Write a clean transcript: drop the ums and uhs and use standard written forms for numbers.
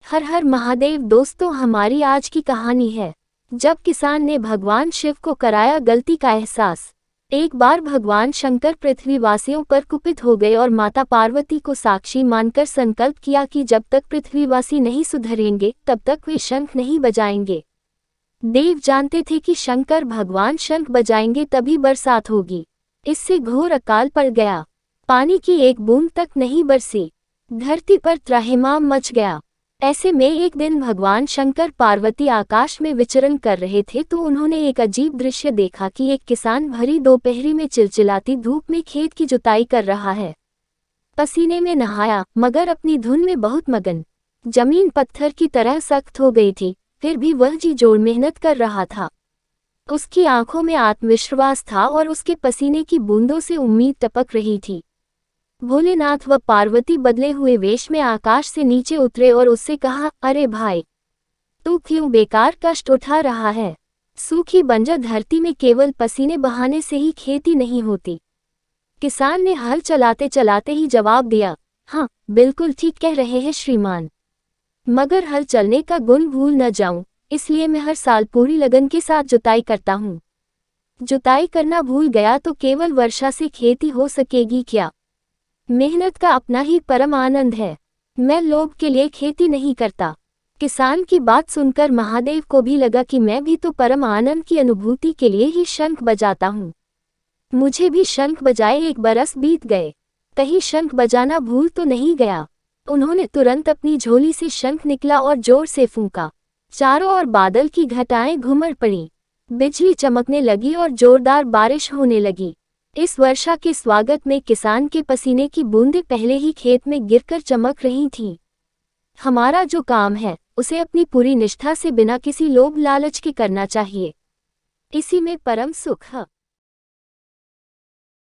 हर हर महादेव। दोस्तों, हमारी आज की कहानी है जब किसान ने भगवान शिव को कराया गलती का एहसास। एक बार भगवान शंकर पृथ्वीवासियों पर कुपित हो गए और माता पार्वती को साक्षी मानकर संकल्प किया कि जब तक पृथ्वीवासी नहीं सुधरेंगे तब तक वे शंख नहीं बजाएंगे। देव जानते थे कि शंकर भगवान शंख बजाएंगे तभी बरसात होगी। इससे घोर अकाल पड़ गया। पानी की एक बूंद तक नहीं बरसी। धरती पर त्राहिमाम मच गया। ऐसे में एक दिन भगवान शंकर पार्वती आकाश में विचरण कर रहे थे तो उन्होंने एक अजीब दृश्य देखा कि एक किसान भरी दोपहरी में चिलचिलाती धूप में खेत की जुताई कर रहा है। पसीने में नहाया मगर अपनी धुन में बहुत मगन। जमीन पत्थर की तरह सख्त हो गई थी, फिर भी वह जी जोड़ मेहनत कर रहा था। उसकी आंखों में आत्मविश्वास था और उसके पसीने की बूंदों से उम्मीद टपक रही थी। भोलेनाथ व पार्वती बदले हुए वेश में आकाश से नीचे उतरे और उससे कहा, अरे भाई, तू क्यों बेकार कष्ट उठा रहा है? सूखी बंजर धरती में केवल पसीने बहाने से ही खेती नहीं होती। किसान ने हल चलाते चलाते ही जवाब दिया, हाँ, बिल्कुल ठीक कह रहे हैं श्रीमान, मगर हल चलने का गुण भूल न जाऊं, इसलिए मैं हर साल पूरी लगन के साथ जुताई करता हूँ। जुताई करना भूल गया तो केवल वर्षा से खेती हो सकेगी क्या? मेहनत का अपना ही परम आनंद है। मैं लोभ के लिए खेती नहीं करता। किसान की बात सुनकर महादेव को भी लगा कि मैं भी तो परम आनंद की अनुभूति के लिए ही शंख बजाता हूँ। मुझे भी शंख बजाए 1 बरस बीत गए, कहीं शंख बजाना भूल तो नहीं गया। उन्होंने तुरंत अपनी झोली से शंख निकला और जोर से फूंका। चारों ओर बादल की घटाएं घुमड़ पड़ीं, बिजली चमकने लगी और जोरदार बारिश होने लगी। इस वर्षा के स्वागत में किसान के पसीने की बूंदें पहले ही खेत में गिरकर चमक रही थीं। हमारा जो काम है उसे अपनी पूरी निष्ठा से बिना किसी लोभ लालच के करना चाहिए, इसी में परम सुख है।